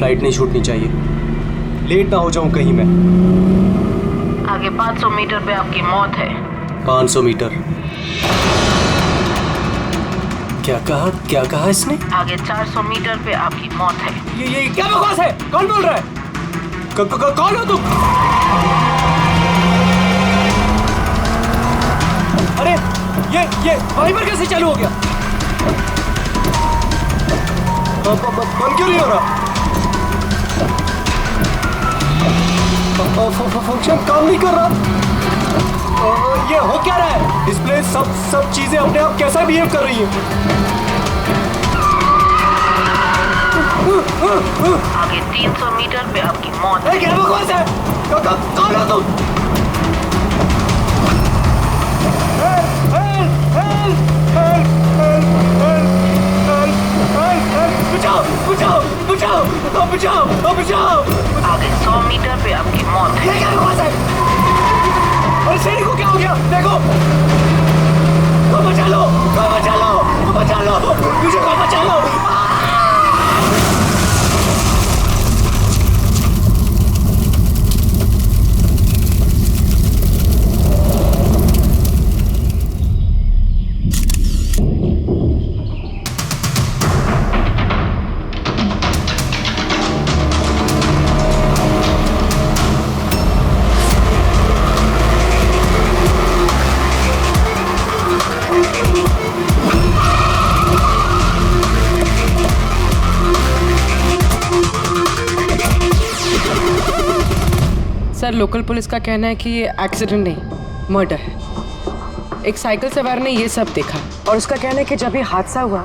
Flight नहीं छूटनी चाहिए, late ना हो जाऊं कहीं मैं। आगे 500 मीटर पे आपकी मौत है। 500 मीटर? क्या कहा इसने? आगे 400 मीटर पे आपकी मौत है। ये क्या बकवास है? कौन बोल रहा है? कौन हो तुम? अरे ये वाइपर कैसे चालू हो गया? बंद क्यों नहीं हो रहा? फंक्शन काम नहीं कर रहा। ये हो क्या रहा है? डिस्प्ले सब चीजें अपने आप कैसा बिहेव कर रही हैं? आगे 300 मीटर पे आपकी मौत है। क्या बकवास है? कौन हो तुम? बचाओ! आगे 100 मीटर पे आपकी मौत है। ये क्या बकवास है? अरे शेरी को क्या हो गया? देखो, बचा लो, मुझे बचा लो। सर, लोकल पुलिस का कहना है कि ये एक्सीडेंट नहीं, मर्डर है। एक साइकिल सवार ने ये सब देखा और उसका कहना है कि जब ये हादसा हुआ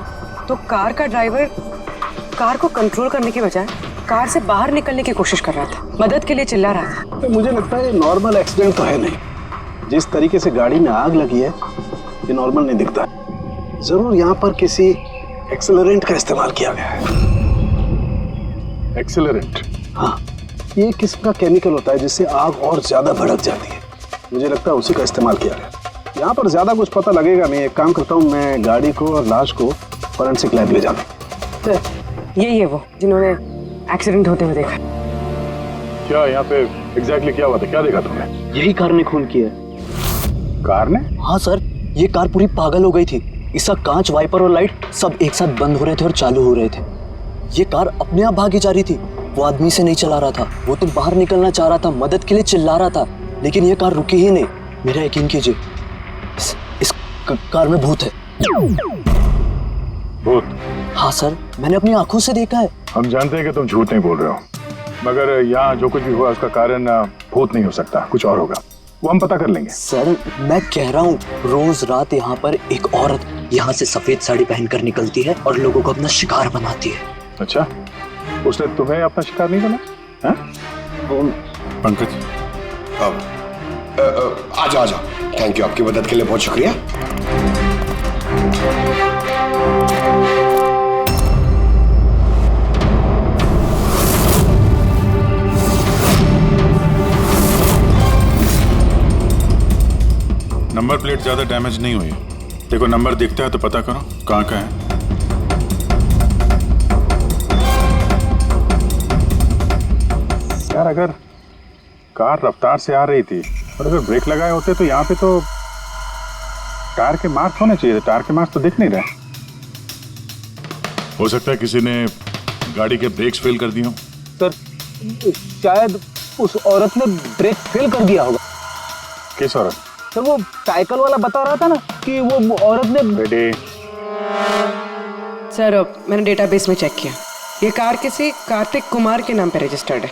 तो कार का ड्राइवर कार को कंट्रोल करने के बजाय कार से बाहर निकलने की कोशिश कर रहा था, मदद के लिए चिल्ला रहा था। तो मुझे लगता है ये नॉर्मल एक्सीडेंट तो है नहीं। जिस तरीके से गाड़ी में आग लगी है ये नॉर्मल नहीं दिखता। जरूर यहाँ पर किसी एक्सेलरेंट का इस्तेमाल किया गया है। एक्सेलरेंट? हाँ, ये एक किस्म का केमिकल होता है जिससे आग और ज्यादा भड़क जाती है। मुझे लगता है उसी का इस्तेमाल किया गया। यहाँ पर ज्यादा कुछ पता लगेगा नहीं। एक काम करता हूँ, मैं गाड़ी को और लाश को फोरेंसिक लैब ले जाता हूँ। सर, यही है वो जिन्होंने एक्सीडेंट होते हुए देखा। क्या यहाँ पे एग्जैक्टली क्या हुआ था? क्या देखा तुमने? यही कार ने खून किया। कार ने? हाँ सर, ये कार पूरी पागल हो गई थी। इसका कांच, वाइपर और लाइट सब एक साथ बंद हो रहे थे और चालू हो रहे थे। ये कार अपने आप भागी जा रही थी। वो आदमी से नहीं चला रहा था, वो तो बाहर निकलना चाह रहा था, मदद के लिए चिल्ला रहा था, लेकिन ये कार रुकी ही नहीं। मेरा यकीन कीजिए, इस कार में भूत है। भूत? हाँ सर, मैंने अपनी आंखों से देखा है। हम जानते हैं कि तुम झूठ नहीं बोल रहे हो, मगर यहाँ जो कुछ भी हुआ उसका कारण भूत नहीं हो सकता, कुछ और होगा। वो हम पता कर लेंगे। सर, मैं कह रहा हूँ, रोज रात यहाँ पर एक औरत यहाँ से सफेद साड़ी पहनकर निकलती है और लोगों को अपना शिकार बनाती है। अच्छा, उसने तुम्हें अपना शिकार नहीं बना? पंकज, आजा। थैंक यू, आपकी मदद के लिए बहुत शुक्रिया। नंबर प्लेट ज्यादा डैमेज नहीं हुई। देखो, नंबर दिखता है तो पता करो कहाँ का है। यार, अगर कार रफ्तार से आ रही थी और अगर ब्रेक लगाए होते तो यहाँ पे तो टायर के मार्क्स होने चाहिए थे। टायर के मार्क्स तो दिख नहीं रहे। हो सकता है किसी ने गाड़ी के ब्रेक्स फेल कर दिए हो। सर, शायद उस औरत ने ब्रेक फेल कर दिया होगा। किस औरत? सर, वो साइकिल वाला बता रहा था ना कि वो औरत ने। बेटे, सर, मैंने डेटाबेस में चेक किया, ये कार किसी कार्तिक कुमार के नाम पे रजिस्टर्ड है।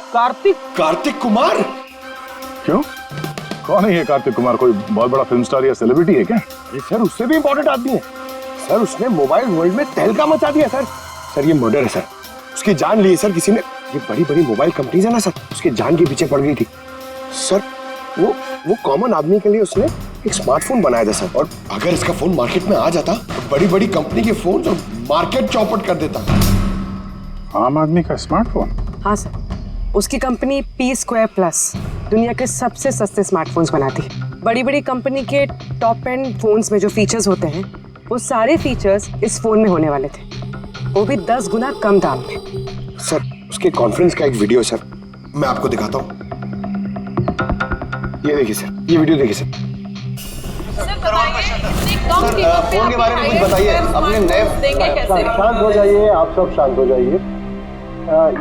कार्तिक कुमार? क्यों? कौन है ये कार्तिक कुमार? कोई बहुत बड़ा फिल्म स्टार या सेलिब्रिटी है क्या? ये सर उससे भी इम्पोर्टेंट आदमी है सर। उसने मोबाइल वर्ल्ड में तहलका मचा दिया सर। ये मर्डर है सर। उसकी जान ली है सर किसी ने। ये बड़ी बड़ी मोबाइल कंपनीज है ना सर, उसके जान के पीछे पड़ गई थी सर। वो कॉमन आदमी के लिए उसने एक स्मार्टफोन बनाया था सर, और अगर इसका फोन मार्केट में आ जाता तो बड़ी बड़ी कंपनी के फोन और मार्केट चौपट कर देता। आम आदमी का स्मार्टफोन? हाँ सर, उसकी कंपनी P2+ दुनिया के सबसे सस्ते स्मार्टफोन्स बनाती है। बड़ी बड़ी कंपनी के टॉप एंड फोन्स में जो फीचर्स होते हैं वो सारे फीचर्स इस फोन में होने वाले थे, वो भी 10 गुना कम दाम में। सर उसके कॉन्फ्रेंस का एक वीडियो सर, मैं आपको दिखाता हूँ। ये देखिए सर, ये वीडियो देखिए सर। फोन के बारे में कुछ बताइए, अपने नए देंगे कैसे? शांत हो जाइए, आप सब शांत हो जाइए।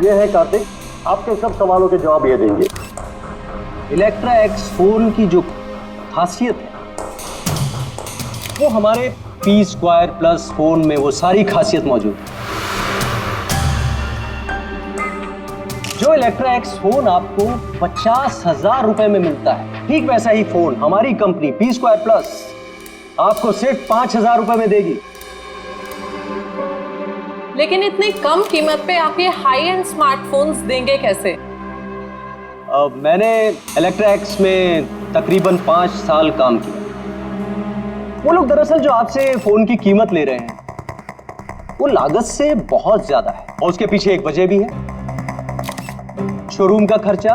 ये है कार्तिक, आपके सब सवालों के जवाब ये देंगे। इलेक्ट्रा एक्स फोन की जो खासियत है वो हमारे P Square Plus फोन में वो सारी खासियत मौजूद है। जो इलेक्ट्रा एक्स फोन आपको 50,000 रुपए में मिलता है, ठीक वैसा ही फोन हमारी कंपनी P Square Plus आपको सिर्फ 5,000 रुपए में देगी। लेकिन इतनी कम कीमत पे आप ये हाई एंड स्मार्टफोन्स देंगे कैसे? मैंने इलेक्ट्रा एक्स में तकरीबन 5 साल काम किया। वो लोग दरअसल जो आपसे फोन की कीमत ले रहे हैं वो लागत से बहुत ज्यादा है, और उसके पीछे एक वजह भी है। शोरूम का खर्चा,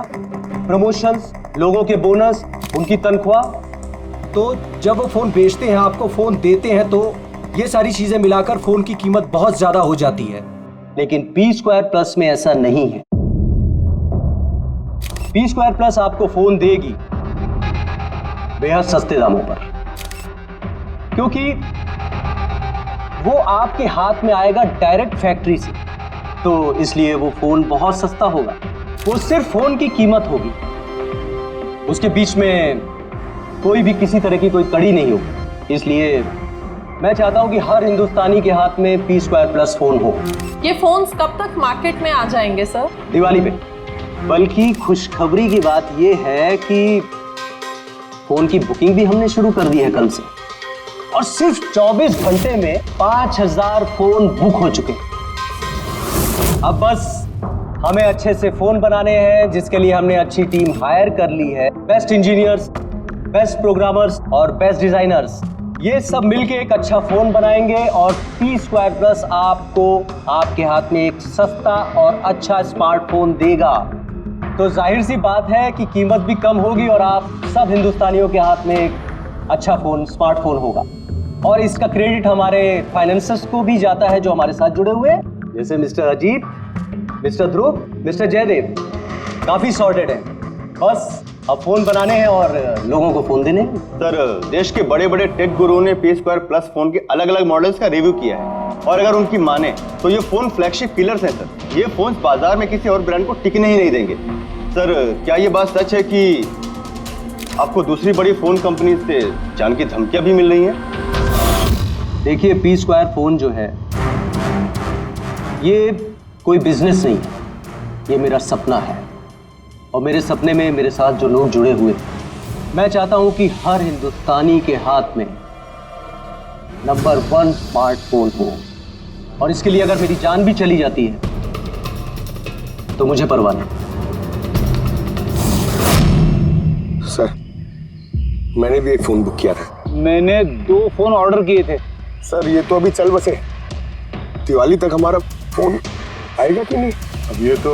प्रमोशंस, लोगों के बोनस, उनकी तनख्वाह। तो जब वो फोन बेचते हैं, आपको फोन देते हैं, तो ये सारी चीजें मिलाकर फोन की कीमत बहुत ज्यादा हो जाती है। लेकिन P Square Plus में ऐसा नहीं है। P Square Plus आपको फोन देगी बेहद सस्ते दामों पर, क्योंकि वो आपके हाथ में आएगा डायरेक्ट फैक्ट्री से, तो इसलिए वो फोन बहुत सस्ता होगा। वो सिर्फ फोन की कीमत होगी, उसके बीच में कोई भी किसी तरह की कोई कड़ी नहीं होगी। इसलिए मैं चाहता हूं कि हर हिंदुस्तानी के हाथ में P Square Plus फोन हो। ये फोन्स कब तक मार्केट में आ जाएंगे सर? दिवाली पे। बल्कि खुशखबरी की बात ये है कि फोन की बुकिंग भी हमने शुरू कर दी है कल से, और सिर्फ 24 घंटे में 5,000 फोन बुक हो चुके। अब बस हमें अच्छे से फोन बनाने हैं, जिसके लिए हमने अच्छी टीम हायर कर ली है। बेस्ट इंजीनियर्स, बेस्ट प्रोग्रामर्स और बेस्ट डिजाइनर्स, ये सब मिलके एक अच्छा फोन बनाएंगे, और P Square Plus आपको आपके हाथ में एक सस्ता और अच्छा स्मार्टफोन देगा। तो जाहिर सी बात है कि कीमत भी कम होगी और आप सब हिंदुस्तानियों के हाथ में एक अच्छा फोन, स्मार्टफोन होगा। और इसका क्रेडिट हमारे फाइनेंसर्स को भी जाता है जो हमारे साथ जुड़े हुए हैं, जैसे मिस्टर अजीत, मिस्टर ध्रुव, मिस्टर जयदेव। काफी सॉर्टेड है, बस अब फोन बनाने हैं और लोगों को फोन देने हैं। सर, देश के बड़े बड़े टेक गुरुओं ने P Square Plus फोन के अलग अलग मॉडल्स का रिव्यू किया है, और अगर उनकी माने तो ये फोन फ्लैगशिप किलर्स हैं सर। ये फोन बाजार में किसी और ब्रांड को टिकने ही नहीं देंगे। सर, क्या ये बात सच है कि आपको दूसरी बड़ी फोन कंपनी से जान की धमकियां भी मिल रही हैं? देखिए, P Square फोन जो है ये कोई बिजनेस नहीं है, ये मेरा सपना है, और मेरे सपने में मेरे साथ जो लोग जुड़े हुए थे, मैं चाहता हूं कि हर हिंदुस्तानी के हाथ में नंबर 1 स्मार्टफोन हो, और इसके लिए अगर मेरी जान भी चली जाती है तो मुझे परवाह नहीं। सर, मैंने भी एक फोन बुक किया था। मैंने 2 फोन ऑर्डर किए थे। सर, ये तो अभी चल बसे, दिवाली तक हमारा फोन आएगा कि नहीं? अब ये तो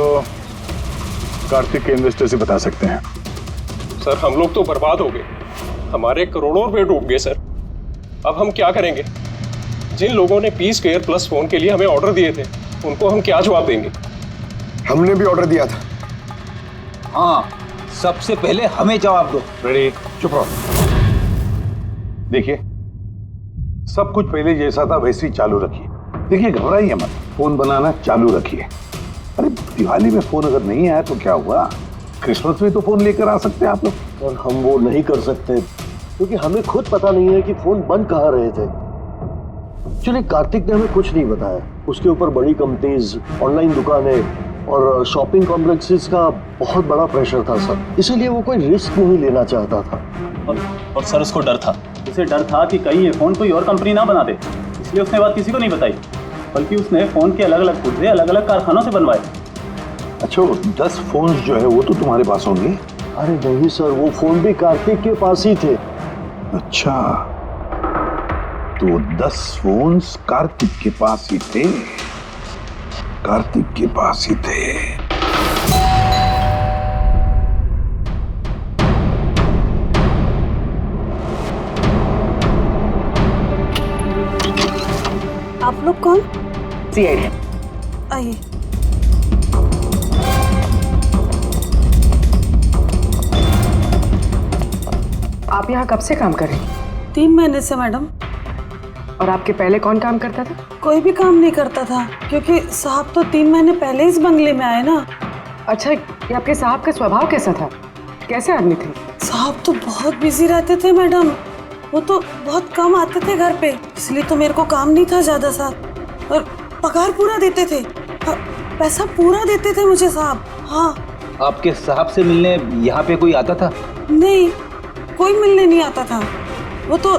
कार्तिक के इन्वेस्टर से बता सकते हैं। सर, हम लोग तो बर्बाद हो गए, हमारे करोड़ों रुपए डूब गए सर। अब हम क्या करेंगे? जिन लोगों ने P Square Plus फोन के लिए हमें ऑर्डर दिए थे, उनको हम क्या जवाब देंगे? हमने भी ऑर्डर दिया था। हाँ, सबसे पहले हमें जवाब दो। रेडी, चुप रहो। देखिए, सब कुछ पहले जैसा था वैसे ही चालू रखिए। देखिए, घबराइए मत, फोन बनाना चालू रखिए। अरे, दिवाली में फोन अगर नहीं आया तो क्या हुआ? क्रिसमस में तो फोन लेकर आ सकते हैं आप लोग। और हम वो नहीं कर सकते क्योंकि हमें खुद पता नहीं है कि फोन बन कहाँ रहे थे। चलिए, कार्तिक ने हमें कुछ नहीं बताया। उसके ऊपर बड़ी कंपनीज, ऑनलाइन दुकानें और शॉपिंग कॉम्प्लेक्सेस का बहुत बड़ा प्रेशर था सर, इसीलिए वो कोई रिस्क नहीं लेना चाहता था। और सर, उसको डर था। उसे डर था कि कहीं ये फोन कोई और कंपनी ना बना दे, इसलिए उसने बात किसी को नहीं बताई, बल्कि उसने फोन के अलग अलग पुर्जे अलग अलग कारखानों से बनवाए। अच्छा, 10 फोन जो है वो तो तुम्हारे पास होंगे? अरे नहीं सर, वो फोन भी कार्तिक के पास ही थे। अच्छा, तो 10 फोन कार्तिक के पास ही थे। कार्तिक के पास ही थे। आप लोग कौन? CID। आइए। आप यहाँ कब से काम कर रही हैं? 3 महीने से मैडम। और आपके पहले कौन काम करता था? कोई भी काम नहीं करता था, क्योंकि साहब तो 3 महीने पहले इस बंगले में आए ना। अच्छा, ये आपके साहब का स्वभाव कैसा था? कैसे आदमी थे? साहब तो बहुत बिजी रहते थे मैडम, वो तो बहुत कम आते थे घर पे, इसलिए तो मेरे को काम नहीं था ज्यादा साहब। और पगार पूरा देते थे, पैसा पूरा देते थे मुझे साहब। हाँ। आपके साहब से मिलने यहाँ पे कोई आता था? नहीं, कोई मिलने नहीं आता था। वो तो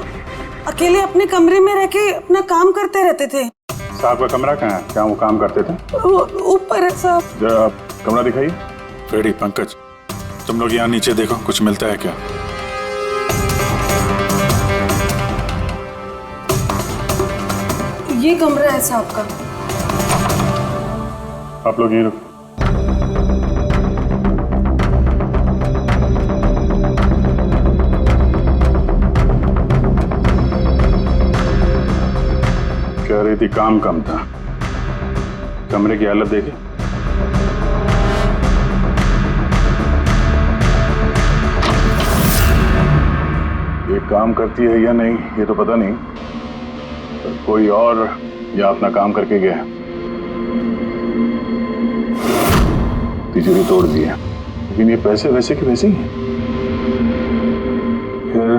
अकेले अपने कमरे में रह के अपना काम करते रहते थे। साहब का कमरा कहाँ है? क्या वो काम करते थे? वो ऊपर है साहब। जरा कमरा दिखाइए। फ्रेडी, पंकज, तुम लोग यहाँ नीचे देखो, कुछ मिलता है क्या? ये कमरा है साहब का। आप लोग यहीं रुको। कह रही थी काम कम था, कमरे की हालत देखी। ये काम करती है या नहीं ये तो पता नहीं, पर कोई और या अपना काम करके गया। तिजोरी तोड़ दी है, लेकिन ये पैसे वैसे के वैसे ही हैं। फिर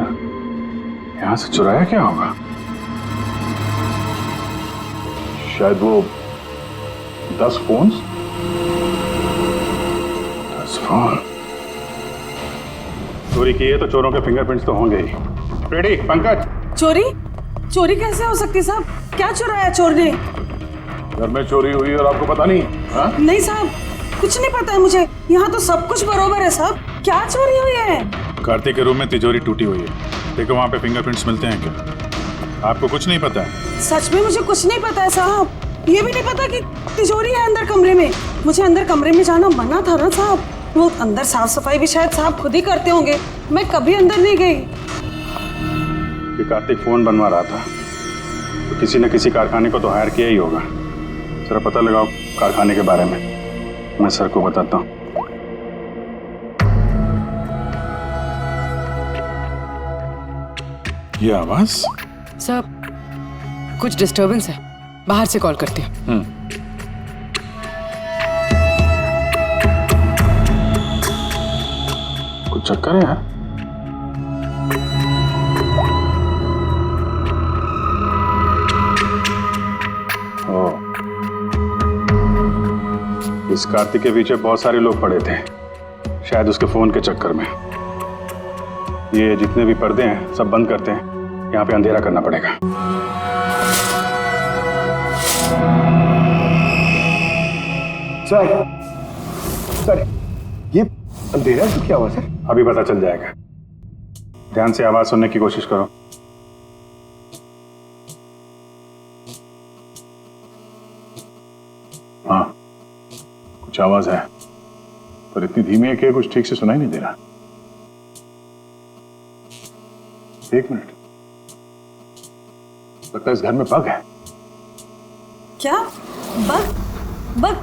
यहां से चुराया क्या होगा? शायद वो 10 फोन। चोरी की है तो चोरों के फिंगरप्रिंट्स तो होंगे ही। रेडी पंकज? चोरी? चोरी कैसे हो सकती साहब? क्या चुराया चोर ने? घर में चोरी हुई और आपको पता नहीं? हाँ? नहीं साहब, कुछ नहीं पता है मुझे। यहाँ तो सब कुछ बरोबर है साहब। क्या चोरी हुई है? कार्तिक के रूम में तिजोरी टूटी हुई है, देखो वहाँ पे फिंगरप्रिंट्स मिलते हैं क्या? आपको कुछ नहीं पता है? सच में मुझे कुछ नहीं पता है साहब। ये भी नहीं पता कि तिजोरी है अंदर कमरे में। मुझे अंदर कमरे में जाना मना था ना साहब। वो अंदर साफ सफाई भी शायद साहब खुद ही करते होंगे, मैं कभी अंदर नहीं गई। कि कार्तिक फोन बनवा रहा था तो किसी न किसी कारखाने को तो हायर किया ही होगा। जरा पता लगाओ कारखाने के बारे में, मैं सर को बताता हूँ। ये आवाज? सर, कुछ डिस्टरबेंस है, बाहर से कॉल करती हूँ। कुछ चक्कर है यार। इस कार्तिक के पीछे बहुत सारे लोग पड़े थे, शायद उसके फोन के चक्कर में। ये जितने भी पर्दे हैं सब बंद करते हैं, यहाँ पे अंधेरा करना पड़ेगा। सर ये अंधेरा तो क्या हुआ सर? अभी पता चल जाएगा, ध्यान से आवाज सुनने की कोशिश करो। हाँ, कुछ आवाज है पर इतनी धीमी है कि कुछ ठीक से सुनाई नहीं दे रहा। 1 मिनट, लगता है इस घर में बग है। क्या बग? बग?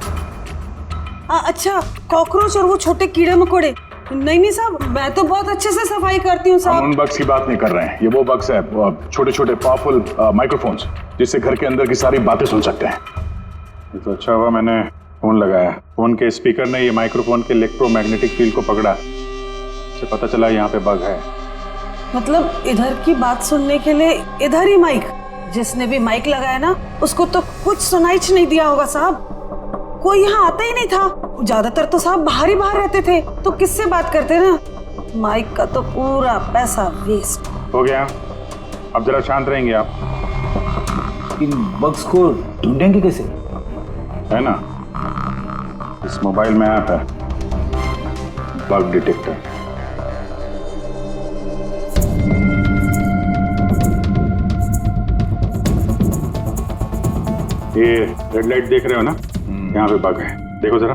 अच्छा, कॉकरोच और वो छोटे कीड़े मकोड़े। नहीं साहब, मैं तो बहुत अच्छे से सफाई करती हूँ साहब। हम उन बग्स की बात नहीं कर रहे हैं, ये वो बग्स है, छोटे छोटे पावरफुल माइक्रोफोन्स जिससे घर के अंदर की सारी बातें सुन सकते हैं। ये तो अच्छा हुआ मैंने फोन लगाया, फोन के स्पीकर ने ये माइक्रोफोन के इलेक्ट्रोमैग्नेटिक फील्ड को पकड़ा, इससे पता चला यहाँ पे बग है। मतलब इधर की बात सुनने के लिए इधर ही माइक? जिसने भी माइक लगाया ना उसको तो कुछ सुनाई नहीं दिया होगा साहब। कोई यहाँ आता ही नहीं था, ज्यादातर तो साहब बाहर ही बाहर रहते थे, तो किससे बात करते ना। माइक का तो पूरा पैसा वेस्ट हो गया। अब जरा शांत रहेंगे आप। इन बग्स को ढूंढेंगे कैसे? है ना, इस मोबाइल में ऐप है बग डिटेक्टर। ये रेड लाइट देख रहे हो ना, यहाँ पे बग है, देखो जरा।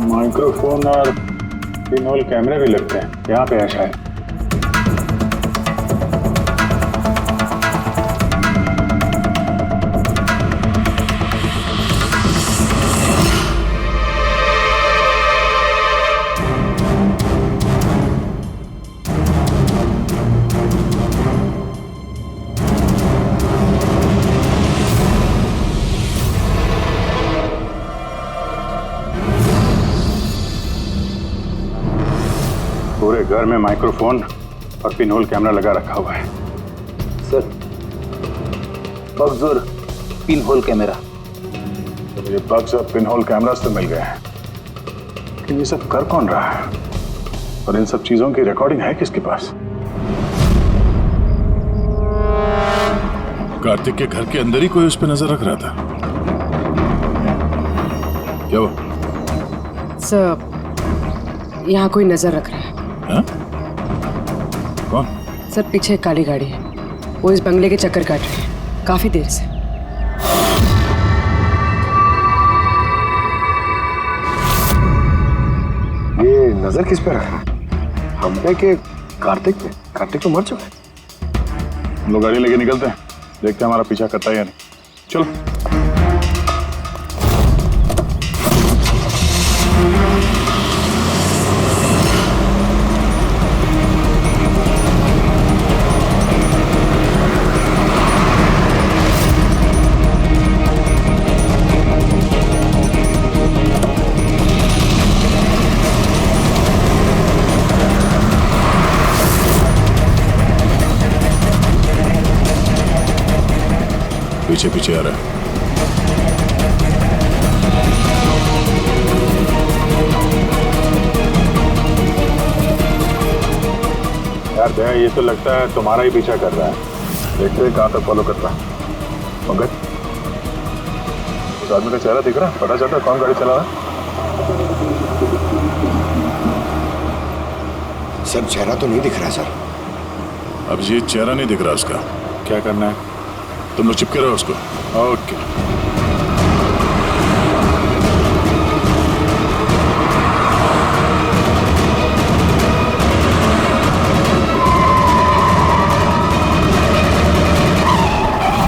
माइक्रोफोन और पिनहोल कैमरे भी लगते हैं, यहाँ पे है शायद। पूरे घर में माइक्रोफोन और पिनहोल कैमरा लगा रखा हुआ है। सर बग्स और पिन होल कैमरा। ये बग्स और पिनहोल कैमरा तो मिल गए हैं, लेकिन ये सब कर कौन रहा है और इन सब चीजों की रिकॉर्डिंग है किसके पास? कार्तिक के घर के अंदर ही कोई उस पर नजर रख रहा था क्या? वो सर यहाँ कोई नजर रख रहा है। हा? कौन? सर पीछे एक काली गाड़ी है, वो इस बंगले के चक्कर काट रही है काफी देर से। ये नजर किस पे रखा? हम पे के कार्तिक पे? कार्तिक तो मर चुका है। हम लोग गाड़ी लेके निकलते हैं, देखते हैं हमारा पीछा करता है या नहीं। चलो। पीछे पीछे आ रहा है। यार भैया ये तो लगता है तुम्हारा ही पीछा कर रहा है। देखते हैं कहाँ तक फॉलो करता है। पंकज, उस आदमी का चेहरा दिख रहा है? पता चलता कौन गाड़ी चला रहा है? सर चेहरा तो नहीं दिख रहा सर। अब ये चेहरा नहीं दिख रहा उसका। क्या करना है? तुम लोग चिपके रहो उसको। ओके।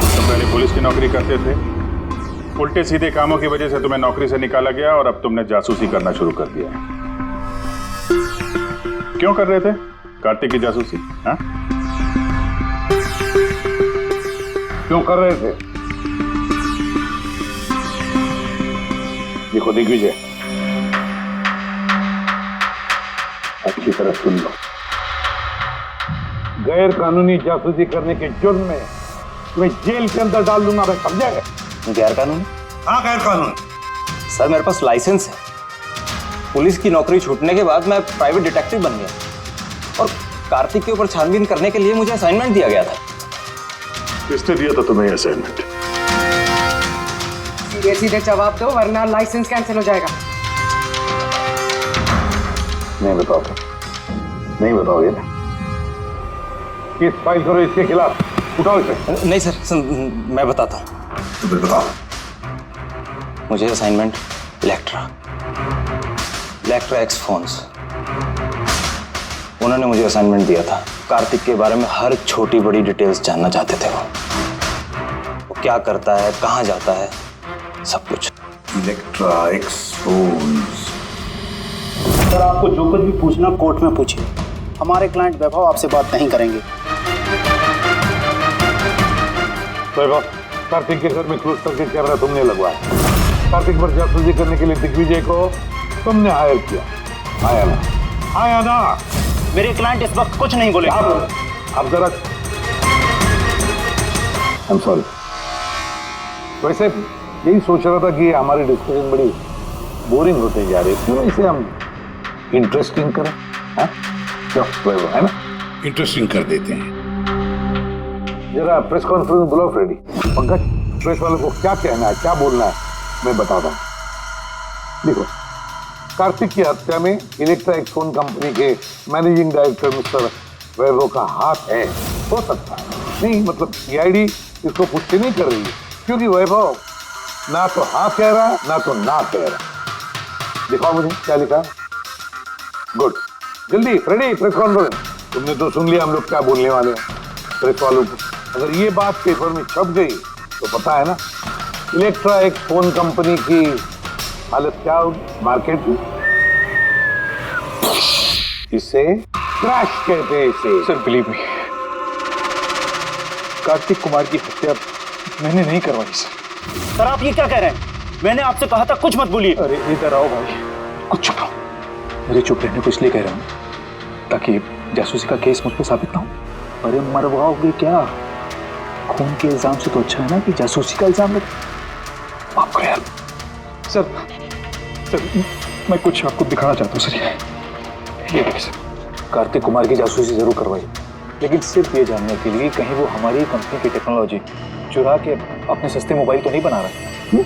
तुम पहले पुलिस की नौकरी करते थे, उल्टे सीधे कामों की वजह से तुम्हें नौकरी से निकाला गया और अब तुमने जासूसी करना शुरू कर दिया है। क्यों कर रहे थे कार्तिक की जासूसी? हाँ? क्यों कर रहे थे? देखो दिग्विजय, अच्छी तरह सुन लो। गैर कानूनी जासूसी करने के जुर्म में तुम्हें जेल के अंदर डाल दूंगा, मैं समझे? गैर कानूनी? हाँ गैर कानूनी। सर मेरे पास लाइसेंस है। पुलिस की नौकरी छूटने के बाद मैं प्राइवेट डिटेक्टिव बन गया और कार्तिक के ऊपर छानबीन करने के लिए मुझे असाइनमेंट दिया गया था। किसने दिया था तुम्हें असाइनमेंट? सीधे सीधे जवाब दो वरना लाइसेंस कैंसिल हो जाएगा। नहीं बताओगे? नहीं बताओगे ना? केस फाइल करो इसके खिलाफ, उठाओ इसे। नहीं सर, मैं बताता हूँ। तुम्हें बताओ। मुझे असाइनमेंट इलेक्ट्रा एक्स फोन्स, उन्होंने मुझे असाइनमेंट दिया था। कार्तिक के बारे में हर छोटी बड़ी डिटेल्स जानना चाहते थे। वो क्या करता है, कहाँ जाता है, सब कुछ। Electra x phones. सर आपको जो कुछ भी पूछना कोर्ट में पूछिए। हमारे क्लाइंट वैभव आपसे बात नहीं करेंगे। वैभव, कार्तिक के घर में क्लोज करके कैमरा तुमने लगवाया। कार्तिक पर जासूसी करने के लिए दिग्विजय को तुमने हायर किया। आया ना? आया ना? मेरे क्लाइंट इस वक्त कुछ नहीं बोले। अब जरा I'm sorry। वैसे यही सोच रहा था कि हमारी डिस्कशन बड़ी बोरिंग होती जा रही है, क्यों इसे हम इंटरेस्टिंग करें? क्यों है ना? इंटरेस्टिंग कर देते हैं। जरा प्रेस कॉन्फ्रेंस बुलाओ फ्रेडी। पंकज, प्रेस वालों को क्या कहना है, क्या बोलना है, मैं बताता हूँ। देखो, कार्तिक की हत्या में इलेक्ट्रा एक्स फोन कंपनी के मैनेजिंग डायरेक्टर मिस्टर वैभव का हाथ है। हो सकता है, नहीं मतलब सीआईडी इसको पुष्टि नहीं कर रही है, क्योंकि वैभव ना तो हाँ कह रहा ना तो ना कह रहा। दिखाओ मुझे क्या लिखा। गुड, जल्दी फ्रेडी प्रेस कॉन्फ्रेंस। तुमने तो सुन लिया हम लोग क्या बोलने वाले हैं। प्रेस वालों को अगर ये बात पेपर में छप गई तो पता है ना इलेक्ट्रा एक्स फोन कंपनी की हालत क्या होगी मार्केट में। इसे क्रैश कहते हैं इसे। Sir believe me, Kartik Kumar की हत्या मैंने नहीं करवाई सर आप ये क्या कह रहे हैं? मैंने आपसे कहा था कुछ मत बोलिए। अरे इधर आओ भाई, कुछ चुप रहो। मुझे चुप रहने को इसलिए कह रहा हूँ ताकि जासूसी का केस मुझ पर साबित ना हो। अरे मरवाओगे क्या? खून के इल्जाम से तो अच्छा है ना कि जासूसी का इल्जाम लगे। माफ करो यार। सर मैं कुछ आपको दिखाना चाहता हूँ सर। ये देखिए सर, कार्तिक कुमार की जासूसी जरूर करवाई, लेकिन सिर्फ ये जानने के लिए कहीं वो हमारी कंपनी की टेक्नोलॉजी चुरा के अपने सस्ते मोबाइल तो नहीं बना रहे।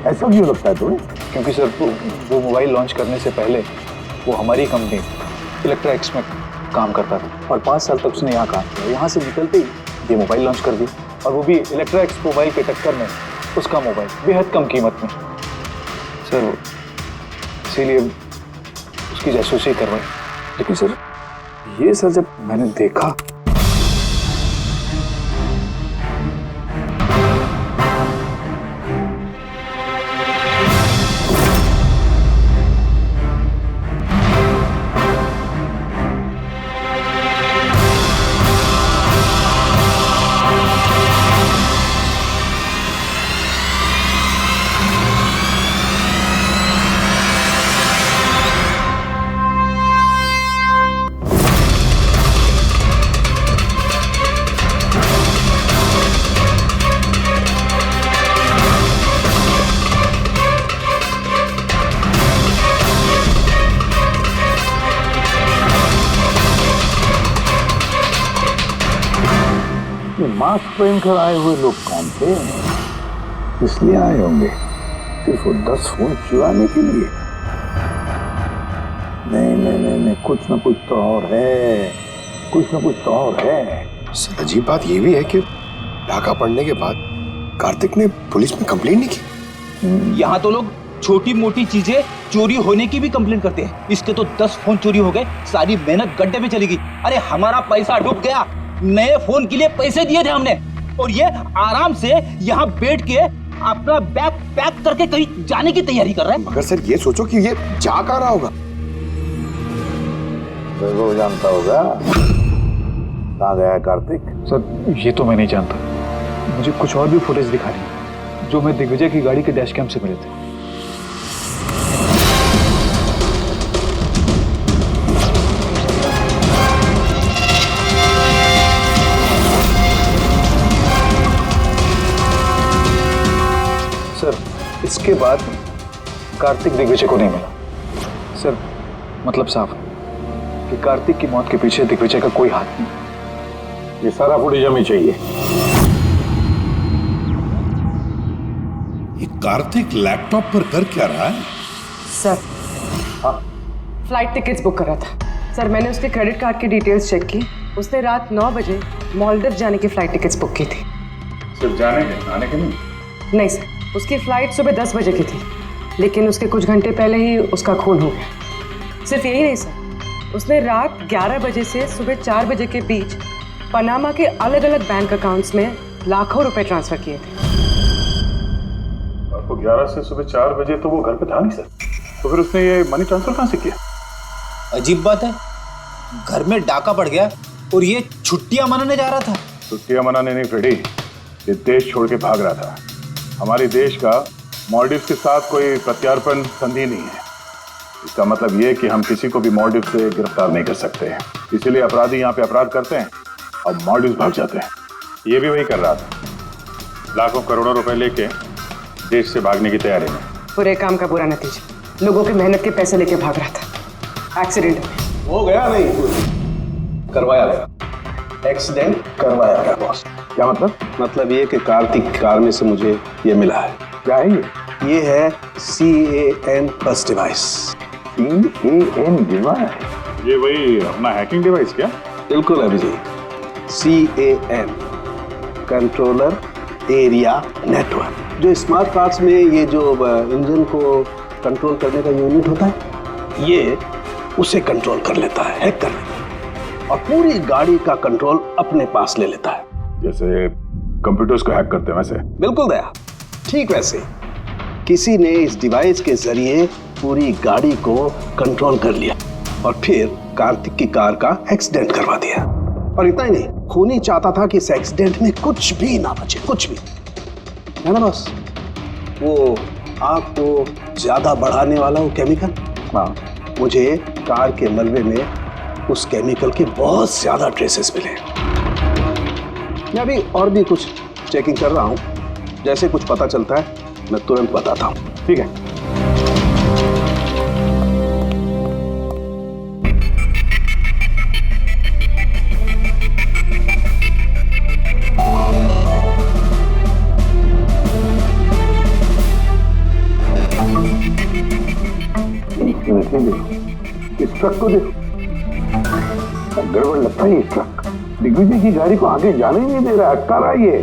ऐसा क्यों लगता है तुम्हें? क्योंकि सर वो मोबाइल लॉन्च करने से पहले वो हमारी कंपनी इलेक्ट्रा एक्स में काम करता था और 5 साल तक उसने यहाँ काम किया। यहाँ से निकलते ही ये मोबाइल लॉन्च कर दिया, और वो भी इलेक्ट्रा एक्स मोबाइल के टक्कर में उसका मोबाइल बेहद कम कीमत में। सर इसीलिए उसकी जासूसी करवाई। लेकिन सर ये सर जब मैंने देखा मास्क पहनकर आए हुए लोग कौन थे? इसलिए आए होंगे सिर्फ वो 10 फोन चुराने के लिए? नहीं, कुछ ना कुछ तो और है, कुछ ना कुछ तो और है। सर अजीब बात ये भी है कि डाका पड़ने के बाद कार्तिक ने पुलिस में कंप्लेंट नहीं की। यहाँ तो लोग छोटी मोटी चीजें चोरी होने की भी कंप्लेंट करते हैं। इसके तो 10 फोन चोरी हो गए, सारी मेहनत गड्ढे में चली गई। अरे हमारा पैसा डूब गया, नए फोन के लिए पैसे दिए थे हमने, और ये आराम से यहाँ बैठ के अपना बैग पैक करके कहीं जाने की तैयारी कर रहा है। मगर सर ये सोचो कि ये जा कहाँ रहा होगा? वो जानता होगा कहाँ गया है कार्तिक। सर ये तो मैं नहीं जानता। मुझे कुछ और भी फुटेज दिखा रही जो मैं दिग्विजय की गाड़ी के डैश कैम से मिले थे। इसके बाद कार्तिक दिग्विजय को नहीं मिला। सर मतलब साफ है कि कार्तिक की मौत के पीछे दिग्विजय का कोई हाथ नहीं। ये सारा फुटेज हमें चाहिए। ये कार्तिक लैपटॉप पर कर क्या रहा है? सर फ्लाइट टिकट्स बुक कर रहा था। सर मैंने उसके क्रेडिट कार्ड की डिटेल्स चेक की। उसने रात 9 बजे मालदीव जाने की फ्लाइट टिकट्स बुक की थी। सिर्फ जाने के, आने के नहीं? नहीं सर, उसकी फ्लाइट सुबह 10 बजे की थी, लेकिन उसके कुछ घंटे पहले ही उसका खून हो गया। सिर्फ यही नहीं सर, उसने रात 11 बजे से सुबह 4 बजे के बीच पनामा के अलग अलग बैंक अकाउंट्स में लाखों रुपए ट्रांसफर किए थे। आपको 11 से सुबह 4 बजे तो वो घर पे था नहीं सर, तो फिर उसने ये मनी ट्रांसफर कहाँ से किया? अजीब बात है, घर में डाका पड़ गया और ये छुट्टियां मनाने जा रहा था। छुट्टियां मनाने नहीं फ्रेडी, ये देश छोड़ के भाग रहा था। हमारे देश का मालदीव के साथ कोई प्रत्यार्पण संधि नहीं है। इसका मतलब ये कि हम किसी को भी मालदीव से गिरफ्तार नहीं कर सकते हैं। इसीलिए अपराधी यहाँ पे अपराध करते हैं और मालदीव भाग जाते हैं। ये भी वही कर रहा था, लाखों करोड़ों रुपए लेके देश से भागने की तैयारी में। बुरे काम का बुरा नतीजा, लोगों के मेहनत के पैसे लेके भाग रहा था। एक्सीडेंट हो गया नहीं, करवाया गया। एक्सीडेंट करवाया गया बॉस। क्या मतलब? मतलब ये कि कार्तिक कार में से मुझे ये मिला है। क्या है ये? ये है CAN plus device. CAN device? ये वही अपना हैकिंग डिवाइस क्या? बिल्कुल Abhijit, CAN controller area network. जो स्मार्ट कार्ड्स में ये जो इंजन को कंट्रोल करने का यूनिट होता है, ये उसे कंट्रोल कर लेता है, हैक कर लेता है, और पूरी गाड़ी का कंट्रोल अपने पास ले लेता है। जैसे कंप्यूटर्स को हैक करते हैं वैसे? बिल्कुल दया, ठीक वैसे। किसी ने इस डिवाइस के जरिए पूरी गाड़ी को कंट्रोल कर लिया और फिर कार्तिक की कार का एक्सीडेंट करवा दिया। और इतना ही नहीं, खूनी चाहता था कि इस एक्सीडेंट में कुछ भी ना बचे, कुछ भी, है ना बॉस? वो आग को ज्यादा बढ़ाने वाला वो केमिकल, हाँ, मुझे कार के मलबे में उस केमिकल के बहुत ज्यादा ट्रेसेस मिले। मैं अभी और भी कुछ चेकिंग कर रहा हूं, जैसे कुछ पता चलता है मैं तुरंत बताता हूं। ठीक है? इस ट्रक को देखो, गड़बड़ लगता है। ये ट्रक दिग्विजय की गाड़ी को आगे जाने ही नहीं दे रहा है, अटका रहा है ये।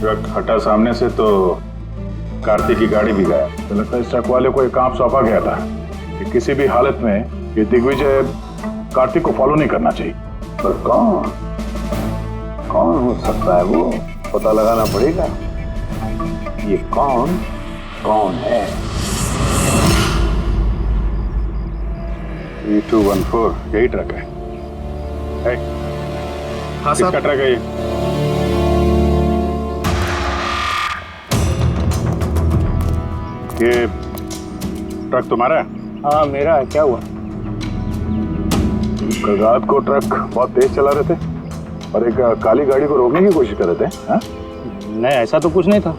ट्रक हटा सामने से तो कार्तिक की गाड़ी भी गया। तो लगता है इस ट्रक वाले को एक काम सौंपा गया था कि किसी भी हालत में ये दिग्विजय कार्तिक को फॉलो नहीं करना चाहिए। पर कौन कौन हो सकता है वो पता लगाना पड़ेगा। ये कौन कौन है? 3214 यही ट्रक है। हाँ साहब। किसका ट्रक है ये? ये ट्रक तुम्हारा है? हाँ मेरा है। क्या हुआ? कल रात को ट्रक बहुत तेज चला रहे थे और एक काली गाड़ी को रोकने की कोशिश कर रहे थे। हाँ? नहीं ऐसा तो कुछ नहीं था।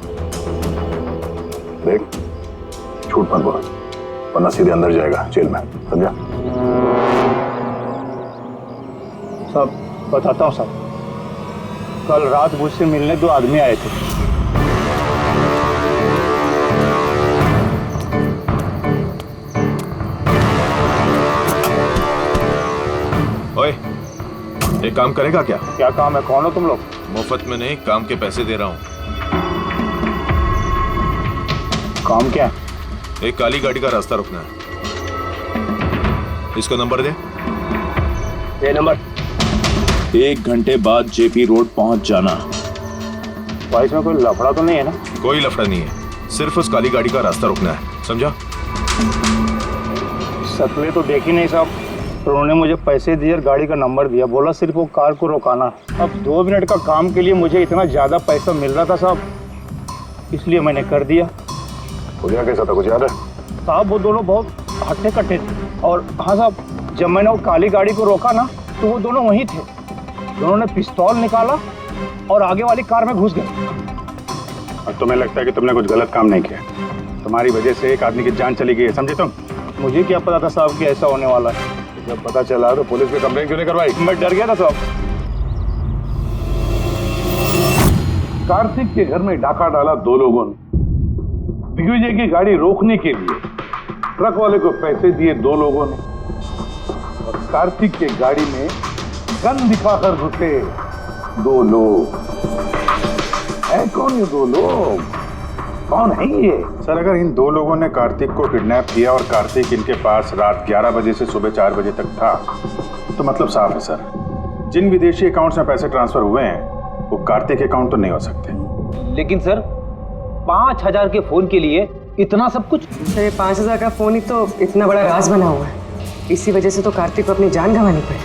देख, झूठ मत बोल वरना सीधे अंदर जाएगा जेल में, समझा? साहब बताता हूँ साहब, कल रात मुझसे मिलने 2 आदमी आए थे। ओए, एक काम करेगा क्या? क्या काम है? कौन हो तुम लोग? मुफ्त में नहीं, काम के पैसे दे रहा हूँ। काम क्या? एक काली गाड़ी का रास्ता रोकना है। इसको नंबर दे। ये नंबर। 1 घंटे बाद जेपी रोड पहुंच जाना। भाई इसमें कोई लफड़ा तो नहीं है ना? कोई लफड़ा नहीं है, सिर्फ उस काली गाड़ी का रास्ता रोकना है, समझा? शक्लें तो देखी नहीं साहब, तो उन्होंने मुझे पैसे दिए और गाड़ी का नंबर दिया, बोला सिर्फ वो कार को रोकाना। अब 2 मिनट का काम के लिए मुझे इतना ज्यादा पैसा मिल रहा था साहब, इसलिए मैंने कर दिया। हो गया कैसा था, कुछ याद है? साहब वो दोनों बहुत हट्टे कट्टे थे और हाँ साहब, जब मैंने वो काली गाड़ी को रोका ना तो वो दोनों वहीं थे। दोनों ने पिस्तौल निकाला और आगे वाली कार में घुस गए। और तुम्हें लगता है कि तुमने कुछ गलत काम नहीं किया? तुम्हारी वजह से एक आदमी की जान चली गई है, समझे तुम? मुझे क्या पता था साहब कि ऐसा होने वाला है। जब पता चला तो पुलिस में कंप्लेंट क्यों नहीं करवाई? मैं डर गया था साहब। कार्तिक के घर में डाका डाला 2 लोगों ने। दिग्विजय की गाड़ी रोकने के लिए ट्रक वाले को पैसे दिए 2 लोगों ने और कार्तिक के गाड़ी में गन दिखाकर घुसे 2 लोग। है कौन ये 2 लोग? कौन है ये? सर, अगर इन 2 लोगों ने कार्तिक को किडनैप किया और कार्तिक इनके पास रात 11 बजे से सुबह 4 बजे तक था, तो मतलब साफ है सर, जिन विदेशी अकाउंट्स में पैसे ट्रांसफर हुए हैं वो कार्तिक अकाउंट तो नहीं हो सकते। लेकिन सर 5000 के फोन के लिए इतना सब कुछ? सर ये 5000 का फोन ही तो इतना बड़ा राज बना हुआ है, इसी वजह से तो कार्तिक को अपनी जान गंवानी पड़ी।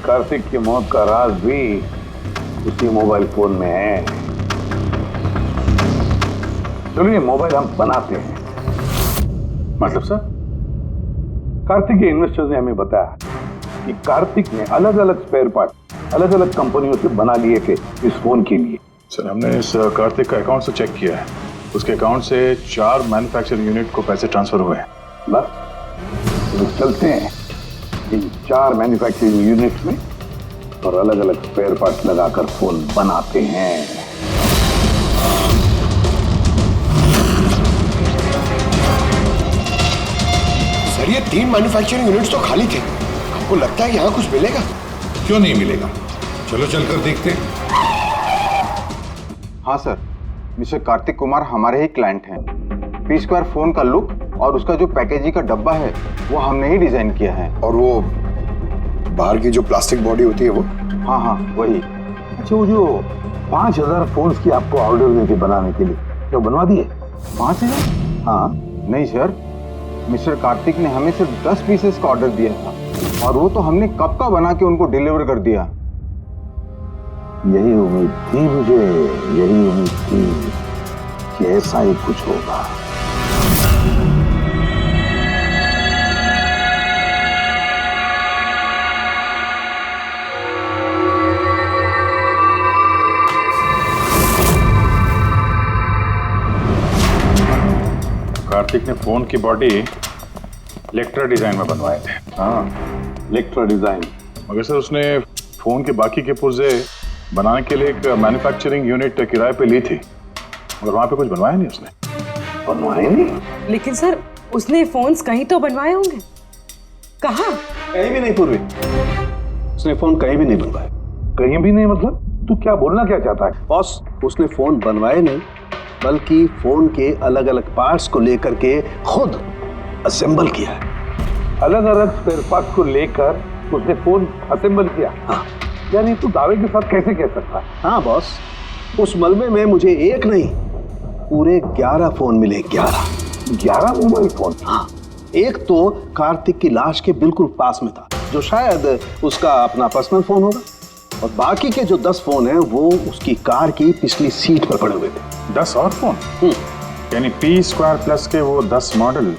कार्तिक की मौत का राज भी उसी मोबाइल फोन में है। चलो ये मोबाइल हम बनाते हैं। मतलब सर? कार्तिक के इन्वेस्टर्स ने हमें बताया कि कार्तिक ने अलग अलग स्पेयर पार्ट अलग अलग कंपनियों से बना लिए थे इस फोन के लिए। सर, हमने इस कार्तिक का अकाउंट से चेक किया है, उसके अकाउंट से 4 मैन्युफैक्चरिंग यूनिट को पैसे ट्रांसफर हुए हैं। बस तो चलते हैं इन 4 मैन्युफैक्चरिंग यूनिट में और अलग अलग स्पेयर पार्ट लगाकर फोन बनाते हैं। सर ये 3 मैन्युफैक्चरिंग यूनिट्स तो खाली थे, आपको लगता है यहाँ कुछ मिलेगा? क्यों नहीं मिलेगा, चलो चलकर देखते हैं। हाँ सर, मिस्टर कार्तिक कुमार हमारे ही क्लाइंट हैं। P Square फोन का लुक और उसका जो पैकेजिंग का डब्बा है वो हमने ही डिजाइन किया है। और वो बाहर की जो प्लास्टिक बॉडी होती है वो? हाँ हाँ वही। अच्छा, वो जो 5000 फोन्स की आपको ऑर्डर दी थी बनाने के लिए, तो बनवा दिए? 5000? हाँ नहीं सर, मिस्टर कार्तिक ने हमें सिर्फ 10 पीसेस का ऑर्डर दिया था और वो तो हमने कब का बना के उनको डिलीवर कर दिया। यही उम्मीद थी मुझे, यही उम्मीद थी कि ऐसा ही कुछ होगा। कार्तिक ने फोन की बॉडी इलेक्ट्रा डिजाइन में बनवाए थे। हाँ, इलेक्ट्रा डिजाइन। मगर सर उसने फोन के बाकी के पुर्जे बनाने के लिए एक मैन्युफैक्चरिंग यूनिट किराए पे ली थी, मगर वहां पे कुछ बनवाया नहीं उसने। बनवाए नहीं? लेकिन सर उसने फोन्स कहीं तो बनवाए होंगे। कहाँ? कहीं भी नहीं पूर्वी, उसने फोन कहीं भी नहीं बनवाए। कहीं भी नहीं मतलब? तू क्या बोलना क्या चाहता है? बॉस, उसने फोन बनवाए नहीं, बल्कि फोन के अलग अलग पार्ट्स को लेकर के खुद असेंबल किया है। अलग अलग स्पेयर पार्ट्स को लेकर उसने फोन असेंबल किया? हाँ। यानी तू दावे के साथ कैसे कह सकता है? हाँ बॉस, उस मलबे में मुझे एक नहीं पूरे 11 फोन मिले। 11 मोबाइल फोन? हाँ। एक तो कार्तिक की लाश के बिल्कुल पास में था, जो शायद उसका अपना पर्सनल फोन होगा, और बाकी के जो 10 फोन हैं वो उसकी कार की पिछली सीट पर पड़े हुए थे। 10 और फोन? यानी P2+ के वो 10 मॉडल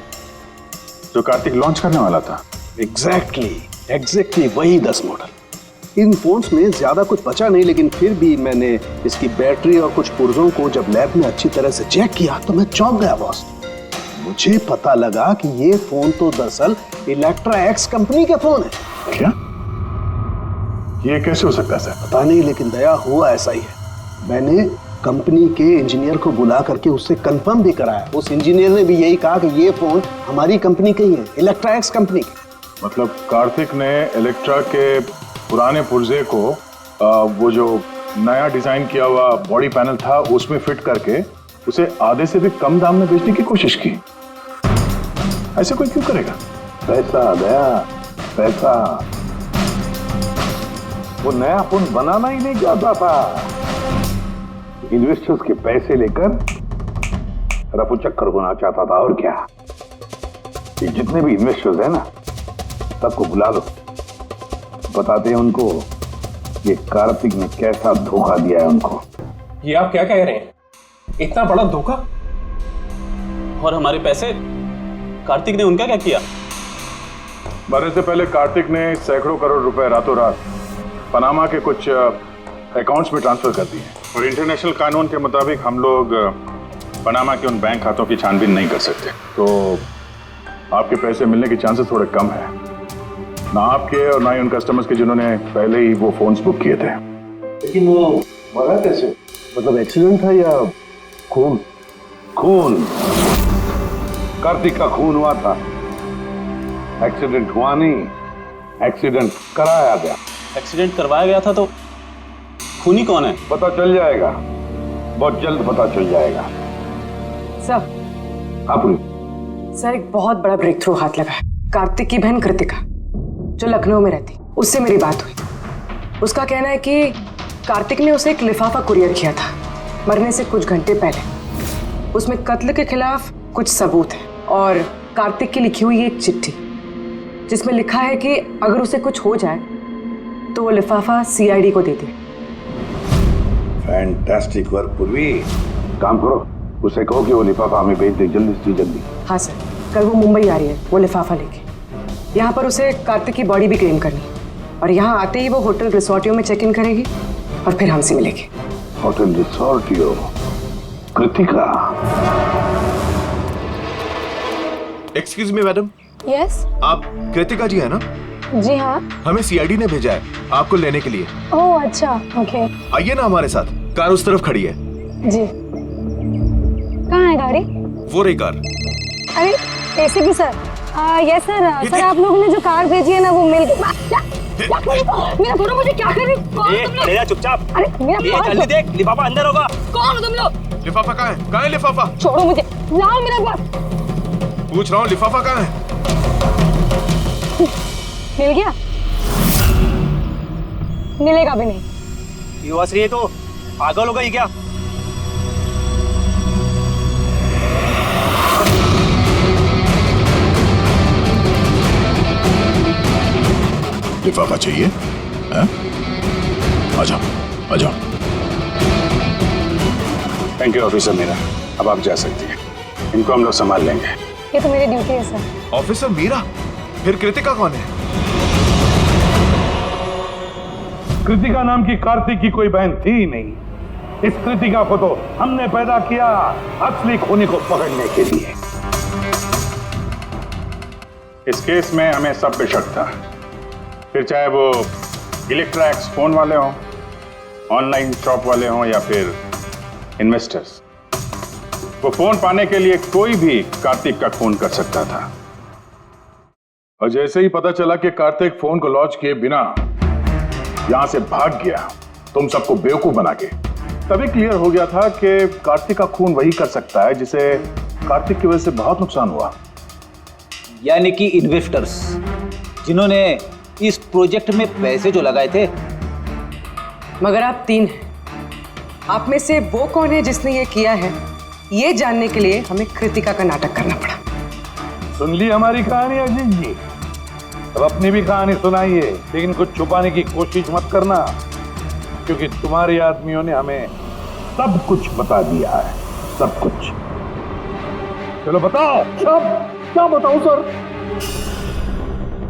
जो कार्तिक लॉन्च करने वाला था। एग्जैक्टली वही 10 मॉडल। इन फोन्स में ज्यादा कुछ बचा नहीं, लेकिन फिर भी मैंने इसकी बैटरी और कुछ पुर्जों को जब लैब में अच्छी तरह से चेक किया तो मैं चौंक गया बॉस। मुझे पता लगा कि ये फोन तो दरअसल इलेक्ट्रा एक्स कंपनी के फोन है। क्या? ये कैसे हो सकता है सर? पता नहीं, लेकिन दया हुआ ऐसा ही है। मैंने कंपनी के इंजीनियर को बुला करके उससे कंफर्म भी कराया। उस इंजीनियर ने भी यही कहा कि ये फोन हमारी कंपनी के ही है, इलेक्ट्रा एक्स कंपनी के। मतलब कार्तिक ने इलेक्ट्रा के पुराने पुर्जे को वो जो नया डिजाइन किया हुआ बॉडी पैनल था उसमें फिट करके उसे आधे से भी कम दाम में बेचने की कोशिश की। ऐसे कोई क्यों करेगा? पैसा गया, पैसा। वो नया फोन बनाना ही नहीं चाहता था, इन्वेस्टर्स के पैसे लेकर रफू चक्कर होना चाहता था। और क्या, ये जितने भी इन्वेस्टर्स हैं ना, सबको बुला लो, बताते हैं उनको ये कार्तिक ने कैसा धोखा दिया है उनको। ये आप क्या कह रहे हैं? इतना बड़ा धोखा? और हमारे पैसे कार्तिक ने उनका क्या किया? मरने से पहले कार्तिक ने सैकड़ों करोड़ रुपए रातों रात पनामा के कुछ अकाउंट्स में ट्रांसफर कर दिए, और इंटरनेशनल कानून के मुताबिक हम लोग पनामा के उन बैंक खातों की छानबीन नहीं कर सकते। तो आपके पैसे मिलने के चांसेस थोड़े कम है, ना आपके और ना ही उन कस्टमर्स के जिन्होंने पहले ही वो फोन्स बुक किए थे। लेकिन वो मरा कैसे? मतलब एक्सीडेंट था या खून? खून, कार्तिक का खून हुआ था। एक्सीडेंट हुआ नहीं, एक्सीडेंट कराया गया। एक्सीडेंट करवाया गया था तो खूनी कौन है? पता चल जाएगा, बहुत जल्द पता चल जाएगा। सर। हाँ पूरी। सर, एक बहुत बड़ा ब्रेक थ्रू हाथ लगा है। कार्तिक की बहन कृतिका, जो लखनऊ में रहती, उससे मेरी बात हुई। उसका कहना है कि कार्तिक ने उसे एक लिफाफा कुरियर किया था मरने से कुछ घंटे पहले। उसमें कत्ल के खिलाफ कुछ सबूत है और कार्तिक की लिखी हुई एक चिट्ठी, जिसमें लिखा है कि अगर उसे कुछ हो जाए तो वो लिफाफा CID को दे दे। फैंटास्टिक वर्क पूर्वी। काम करो, उसे कहो कि वो लिफाफा हमें भेज दे जल्दी से जल्दी। हाँ सर, कल वो मुंबई आ रही है वो लिफाफा लेके। यहाँ पर उसे कार्तिक की बॉडी भी क्लेम करनी, और यहाँ आते ही वो होटल रिसोर्टियो में चेक इन करेगी और फिर हमसे मिलेगी। होटल रिसोर्टियो? Kritika? Excuse me madam. Yes. आप कृतिका जी है ना? जी हाँ। हमें CID ने भेजा है आपको लेने के लिए। ओह अच्छा, ओके। आइए ना हमारे साथ, कार उस तरफ खड़ी है। जी। कहाँ है गाड़ी? वो रही कार। अरे ACP sir. Yes sir. Sir आप लोगों ने जो कार भेजी है ना वो मिल मेरा थोड़ा, मुझे क्या कर रही हो? चुपचाप। अरे मेरा जल्दी देख, लिफाफा अंदर होगा। कौन हो तुम लोग? लिफाफा कहाँ है? कहाँ है लिफाफा? छोड़ो मुझे, लाओ मेरा पास। पूछ रहा हूँ लिफाफा कहाँ है? मिल गया? मिलेगा भी नहीं। युवाश्री तो पागल हो गई क्या? लिफाफा चाहिए? आ जाओ, आ जाओ। थैंक यू ऑफिसर मीरा, अब आप जा सकती हैं। इनको हम लोग संभाल लेंगे। ये तो मेरी ड्यूटी है सर। ऑफिसर मीरा? फिर कृतिका कौन है? कृतिका नाम की कार्तिक की कोई बहन थी ही नहीं। इस कृतिका को तो हमने पैदा किया असली खूनी को पकड़ने के लिए। इस केस में हमें सब पे शक था, फिर चाहे वो इलेक्ट्रैक्स फोन वाले हों, ऑनलाइन शॉप वाले हों या फिर इन्वेस्टर्स। वो फोन पाने के लिए कोई भी कार्तिक का खून कर सकता था। और जैसे ही पता चला कि कार्तिक फोन को लॉन्च किए बिना यहां से भाग गया, तुम सबको बेवकूफ बना के, तभी क्लियर हो गया था कि कार्तिक का खून वही कर सकता है जिसे कार्तिक की वजह से बहुत नुकसान हुआ। यानी कि इन्वेस्टर्स जिन्होंने इस प्रोजेक्ट में पैसे जो लगाए थे। मगर आप 3 हैं। आप में से वो कौन है जिसने ये किया है, ये जानने के लिए हमें कृतिका का नाटक करना पड़ा। सुन ली हमारी कहानी अजीत जी? अब अपनी भी कहानी सुनाइए, लेकिन कुछ छुपाने की कोशिश मत करना, क्योंकि तुम्हारे आदमियों ने हमें सब कुछ बता दिया है, सब कुछ। चलो बताओ। क्या बताऊं सर?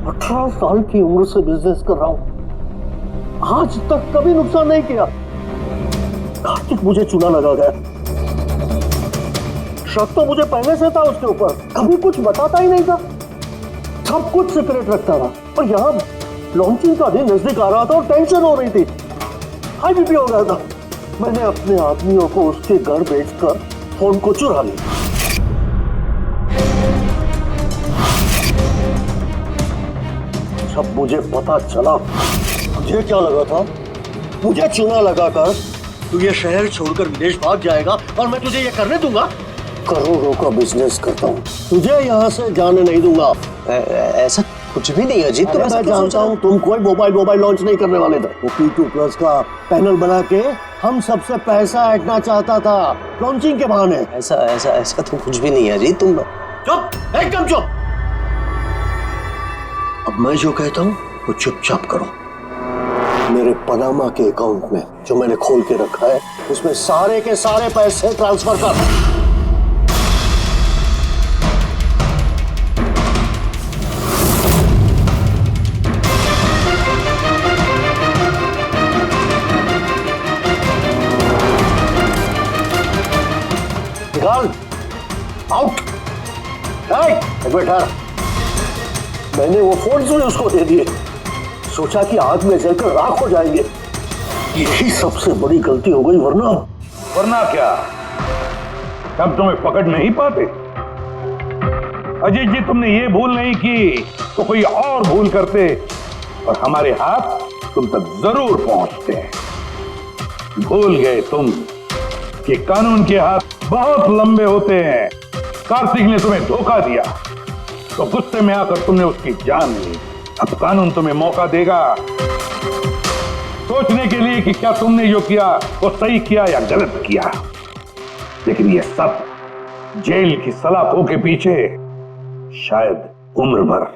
18 साल की उम्र से बिजनेस कर रहा हूं, आज तक कभी नुकसान नहीं किया। कार्तिक मुझे चूना लगा गया। शक तो मुझे पहले से था उसके ऊपर, कभी कुछ बताता ही नहीं था, सब कुछ सीक्रेट रखता था। और यहाँ लॉन्चिंग का दिन नजदीक आ रहा था और टेंशन हो रही थी, हाई बीपी हो गया था। मैंने अपने आदमियों को उसके घर भेजकर फोन को चुरा लिया। जब मुझे पता चला, मुझे क्या लगा था, मुझे चूना लगाकर तू ये शहर छोड़कर विदेश भाग जाएगा और मैं तुझे ये करने दूंगा। करोड़ों का बिजनेस करता हूँ, तुझे यहाँ से जाने नहीं दूंगा। ऐसा कुछ भी नहीं अजीत। मैं जानता हूँ तुम कोई मोबाइल लॉन्च नहीं करने वाले थे। वो P2+ का पैनल बना के हम सबसे पैसा ऐंठना चाहता था लॉन्चिंग के बहाने। ऐसा तो कुछ भी नहीं है अजीत। तुम चुप, एकदम चुप। अब मैं जो कहता हूँ वो चुपचाप करो। मेरे पनामा के अकाउंट में जो मैंने खोल के रखा है, उसमें सारे के सारे पैसे ट्रांसफर कर। निकाल, आउट। एक मिनट ठहर। मैंने वो फोन भी उसको दे दिए, सोचा कि आग में जलकर राख हो जाएंगे। यही सबसे बड़ी गलती हो गई, वरना क्या, तब तुम्हें पकड़ नहीं पाते। अजीत जी, तुमने ये भूल नहीं की तो कोई और भूल करते और हमारे हाथ तुम तक जरूर पहुंचते। भूल गए तुम कि कानून के हाथ बहुत लंबे होते हैं। कार्तिक ने तुम्हें धोखा दिया तो गुस्से में आकर तुमने उसकी जान ली। अब कानून तुम्हें मौका देगा सोचने के लिए कि क्या तुमने जो किया वो सही किया या गलत किया। लेकिन ये सब जेल की सलाखों के पीछे शायद उम्र भर